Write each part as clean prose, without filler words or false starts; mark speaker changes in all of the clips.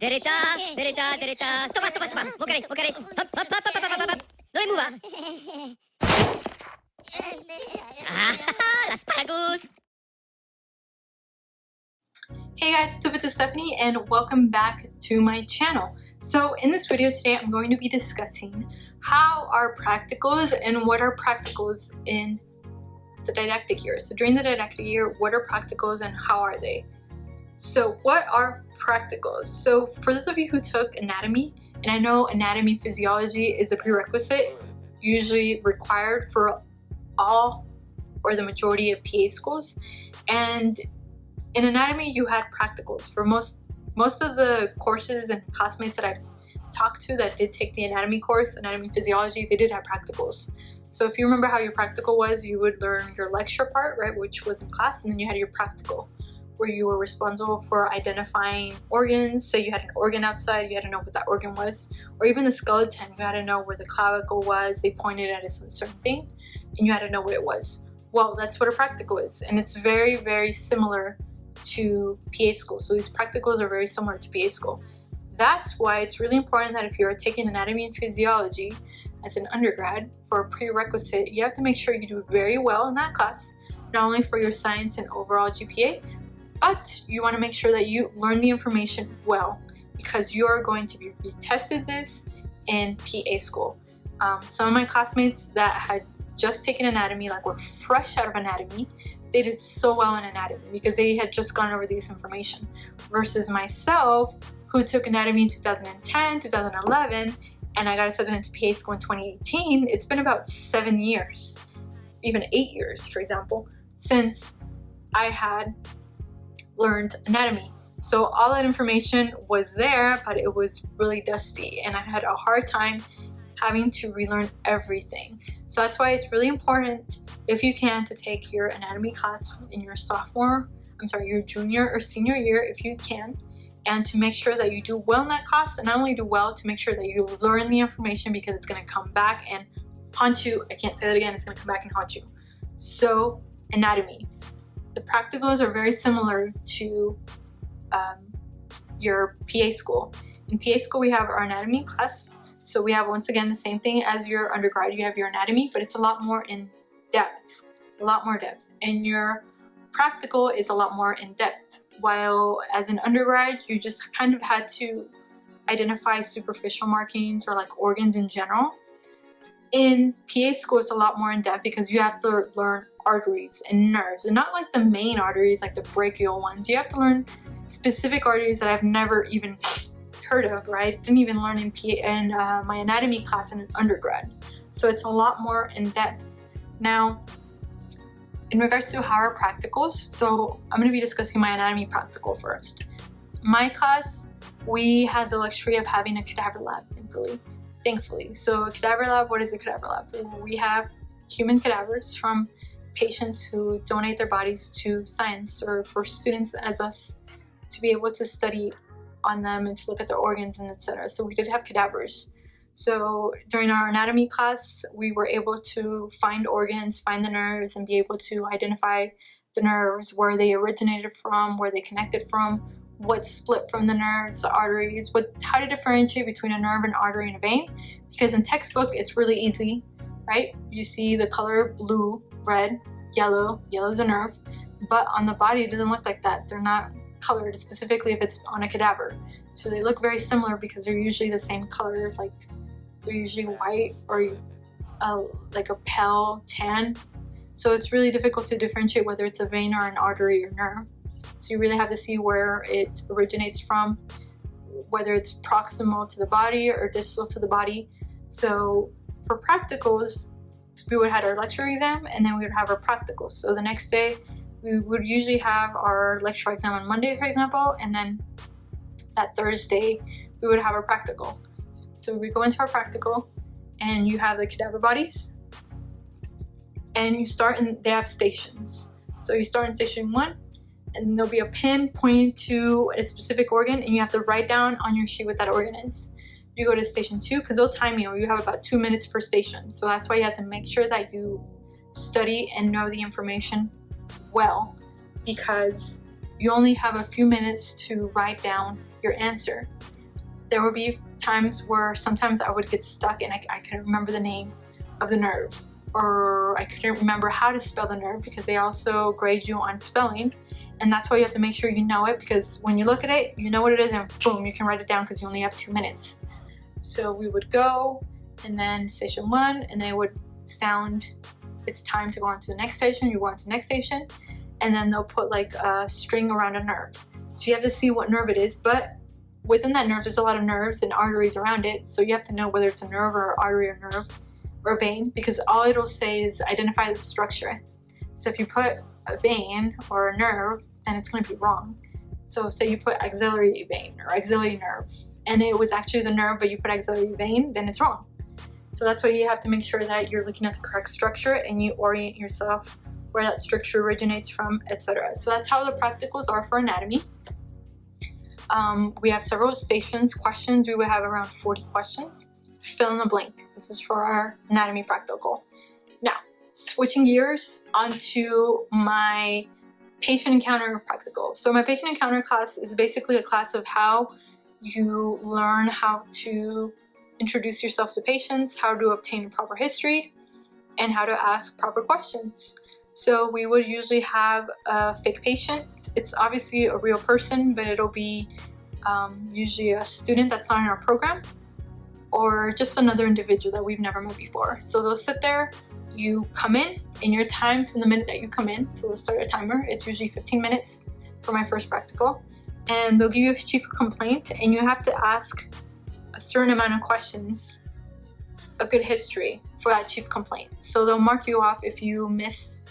Speaker 1: Derita, derita, derita. Stop, stop, stop. Okay, okay. Hop, hop, hop, hop, hop, hop, hop. No le mueva. Asparagus.
Speaker 2: Hey guys, it's with Stephanie and welcome back to my channel. So in this video today, I'm going to be discussing how are practicals and what are practicals in the didactic year. So during the didactic year, what are practicals and how are they? So what are practicals? So for those of you who took anatomy, and I know anatomy physiology is a prerequisite, usually required for all or the majority of PA schools, and in anatomy you had practicals. For most of the courses and classmates that I've talked to that did take the anatomy course, anatomy physiology, they did have practicals. So if you remember how your practical was, you would learn your lecture part, right, which was in class, and then you had your practical where you were responsible for identifying organs. So you had an organ outside, you had to know what that organ was, or even the skeleton, you had to know where the clavicle was, they pointed at a certain thing, and you had to know what it was. Well, that's what a practical is, and it's very, very similar to PA school. So these practicals are very similar to PA school. That's why it's really important that if you're taking anatomy and physiology as an undergrad for a prerequisite, you have to make sure you do very well in that class, not only for your science and overall GPA, but you want to make sure that you learn the information well, because you are going to be retested this in PA school. Some of my classmates that had just taken anatomy, like were fresh out of anatomy, they did so well in anatomy because they had just gone over this information, versus myself who took anatomy in 2010, 2011, and I got accepted into PA school in 2018. It's been about 7 years, even 8 years, for example, since I had learned anatomy. So all that information was there, but it was really dusty, and I had a hard time having to relearn everything. So that's why it's really important, if you can, to take your anatomy class in your your junior or senior year, if you can, and to make sure that you do well in that class, and not only do well, to make sure that you learn the information, because it's going to come back and haunt you. I can't say that again, it's going to come back and haunt you. So anatomy. The practicals are very similar to your PA school. In PA school, we have our anatomy class. So we have, once again, the same thing as your undergrad. You have your anatomy, but it's a lot more in depth, And your practical is a lot more in depth. While as an undergrad, you just kind of had to identify superficial markings or like organs in general. In PA school, it's a lot more in depth because you have to learn arteries and nerves, and not like the main arteries, like the brachial ones. You have to learn specific arteries that I've never even heard of, right? Didn't even learn in my anatomy class in undergrad. So it's a lot more in depth. Now, in regards to how are practicals, so I'm going to be discussing my anatomy practical first. My class, we had the luxury of having a cadaver lab, thankfully. So a cadaver lab, what is a cadaver lab? We have human cadavers from patients who donate their bodies to science, or for students as us to be able to study on them and to look at their organs and etc. So we did have cadavers. So during our anatomy class, we were able to find organs, find the nerves, and be able to identify the nerves, where they originated from, where they connected from, what split from the nerves, the arteries, how to differentiate between a nerve, an artery, and a vein. Because in textbook, it's really easy, right? You see the color blue, red, yellow is a nerve, but on the body, it doesn't look like that. They're not colored, specifically if it's on a cadaver. So they look very similar because they're usually the same colors, like they're usually white or like a pale tan. So it's really difficult to differentiate whether it's a vein or an artery or nerve. So you really have to see where it originates from, whether it's proximal to the body or distal to the body. So for practicals, we would have our lecture exam, and then we would have our practicals. So the next day, we would usually have our lecture exam on Monday, for example, and then that Thursday, we would have our practical. So we go into our practical, and you have the cadaver bodies, and you start they have stations. So you start in station 1, and there'll be a pin pointing to a specific organ, and you have to write down on your sheet what that organ is. You go to station 2, because they'll time you. You have about 2 minutes per station. So that's why you have to make sure that you study and know the information well, because you only have a few minutes to write down your answer. there would be times where sometimes I would get stuck and I couldn't remember the name of the nerve, or I couldn't remember how to spell the nerve, because they also grade you on spelling. And that's why you have to make sure you know it, because when you look at it, you know what it is, and boom, you can write it down because you only have 2 minutes. So we would go, and then station 1, and they would sound, it's time to go on to the next station, you go on to the next station, and then they'll put like a string around a nerve. So you have to see what nerve it is, but within that nerve, there's a lot of nerves and arteries around it, so you have to know whether it's a nerve or artery or nerve or vein, because all it'll say is identify the structure. So if you put a vein or a nerve, then it's going to be wrong. So say you put axillary vein or axillary nerve, and it was actually the nerve, but you put axillary vein, then it's wrong. So that's why you have to make sure that you're looking at the correct structure and you orient yourself where that structure originates from, etc. So that's how the practicals are for anatomy. We have several stations, questions. We would have around 40 questions. Fill in the blank. This is for our anatomy practical. Now, switching gears onto my patient encounter practical. So my patient encounter class is basically a class of how you learn how to introduce yourself to patients, how to obtain proper history, and how to ask proper questions. So we would usually have a fake patient. It's obviously a real person, but it'll be usually a student that's not in our program, or just another individual that we've never met before. So they'll sit there, you come in your time from the minute that you come in. So they'll start a timer. It's usually 15 minutes for my first practical. And they'll give you a chief complaint, and you have to ask a certain amount of questions, a good history for that chief complaint. So they'll mark you off if you miss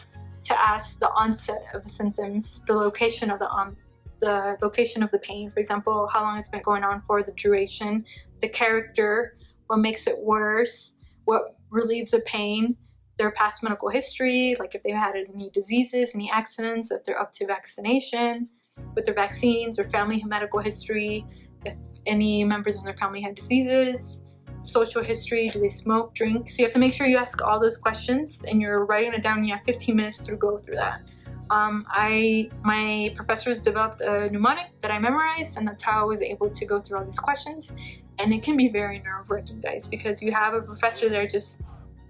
Speaker 2: to ask the onset of the symptoms, the location of the pain, for example, how long it's been going on for, the duration, the character, what makes it worse, what relieves the pain, their past medical history, like if they've had any diseases, any accidents, if they're up to vaccination with their vaccines, or family medical history, if any members in their family have diseases, social history, do they smoke, drink. So you have to make sure you ask all those questions and you're writing it down. You have 15 minutes to go through that. My professors developed a mnemonic that I memorized, and that's how I was able to go through all these questions. And it can be very nerve-wracking, guys, because you have a professor there just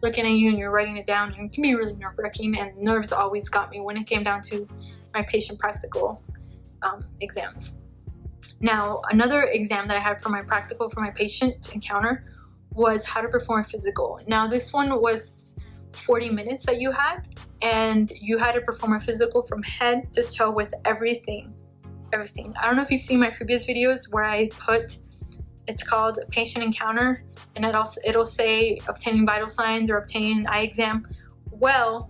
Speaker 2: looking at you and you're writing it down, and it can be really nerve-wracking, and nerves always got me when it came down to my patient practical exams. Now, another exam that I had for my practical for my patient encounter was how to perform a physical. Now, this one was 40 minutes that you had, and you had to perform a physical from head to toe with everything. I don't know if you've seen my previous videos where I put, it's called patient encounter, and it'll say obtaining vital signs or obtaining an eye exam. Well,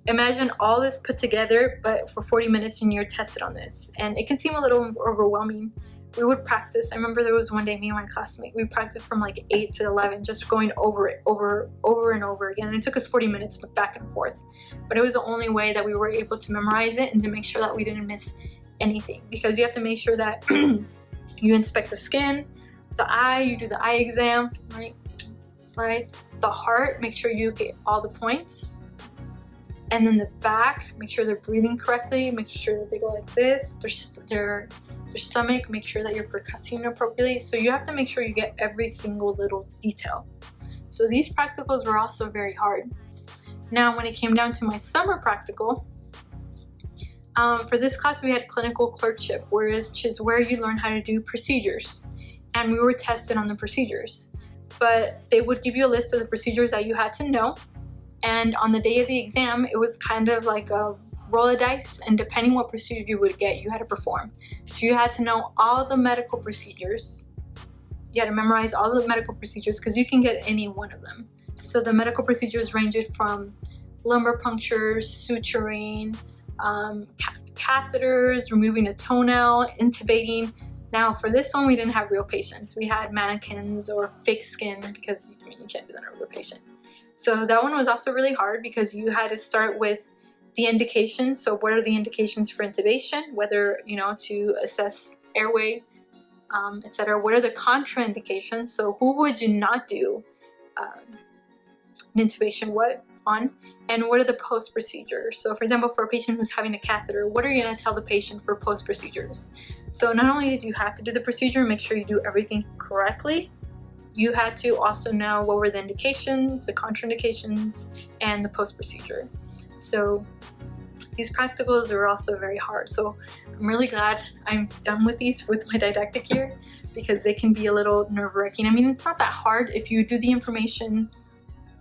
Speaker 2: imagine all this put together, but for 40 minutes, and you're tested on this, and it can seem a little overwhelming. We would practice. I remember there was one day, me and my classmate, we practiced from like 8 to 11, just going over it, over and over again. And it took us 40 minutes, but back and forth. But it was the only way that we were able to memorize it and to make sure that we didn't miss anything. Because you have to make sure that you inspect the skin, the eye, you do the eye exam, right? Slide. The heart, make sure you get all the points. And then the back, make sure they're breathing correctly, make sure that they go like this, their stomach, make sure that you're percussing appropriately. So you have to make sure you get every single little detail. So these practicals were also very hard. Now, when it came down to my summer practical, for this class we had clinical clerkship, which is where you learn how to do procedures. And we were tested on the procedures. But they would give you a list of the procedures that you had to know. And on the day of the exam, it was kind of like a roll of dice, and depending what procedure you would get, you had to perform. So you had to know all the medical procedures. You had to memorize all the medical procedures, because you can get any one of them. So the medical procedures ranged from lumbar punctures, suturing, catheters, removing a toenail, intubating. Now for this one, we didn't have real patients. We had mannequins or fake skin, because you can't do that on a real patient. So that one was also really hard, because you had to start with the indications. So what are the indications for intubation, whether, to assess airway, etc. What are the contraindications? So who would you not do an intubation? What on, and what are the post procedures. So for example, for a patient who's having a catheter, what are you going to tell the patient for post procedures? So not only do you have to do the procedure, make sure you do everything correctly, you had to also know what were the indications, the contraindications, and the post procedure. So these practicals are also very hard. So I'm really glad I'm done with these with my didactic year, because they can be a little nerve-wracking. I mean, it's not that hard if you do the information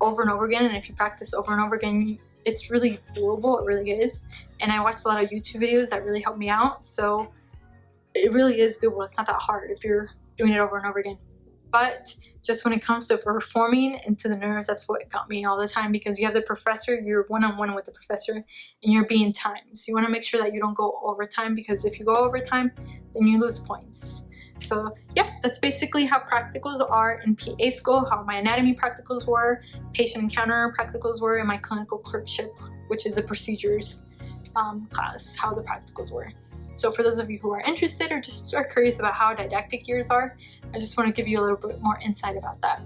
Speaker 2: over and over again, and if you practice over and over again, it's really doable. It really is. And I watched a lot of YouTube videos that really helped me out, so it really is doable. It's not that hard if you're doing it over and over again. But just when it comes to performing into the nerves, that's what got me all the time, because you have the professor, you're one-on-one with the professor, and you're being timed. So you want to make sure that you don't go overtime, because if you go overtime, then you lose points. So yeah, that's basically how practicals are in PA school, how my anatomy practicals were, patient encounter practicals were, and my clinical clerkship, which is a procedures class, how the practicals were. So for those of you who are interested or just are curious about how didactic years are, I just want to give you a little bit more insight about that.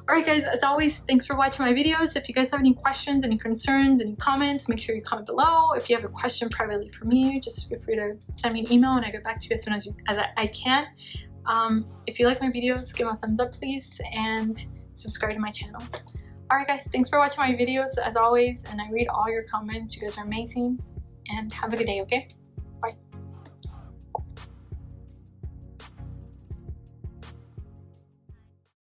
Speaker 2: Alright guys, as always, thanks for watching my videos. If you guys have any questions, any concerns, any comments, make sure you comment below. If you have a question privately for me, just feel free to send me an email and I get back to you as soon as I can. If you like my videos, give them a thumbs up please, and subscribe to my channel. Alright guys, thanks for watching my videos as always, and I read all your comments. You guys are amazing, and have a good day, okay?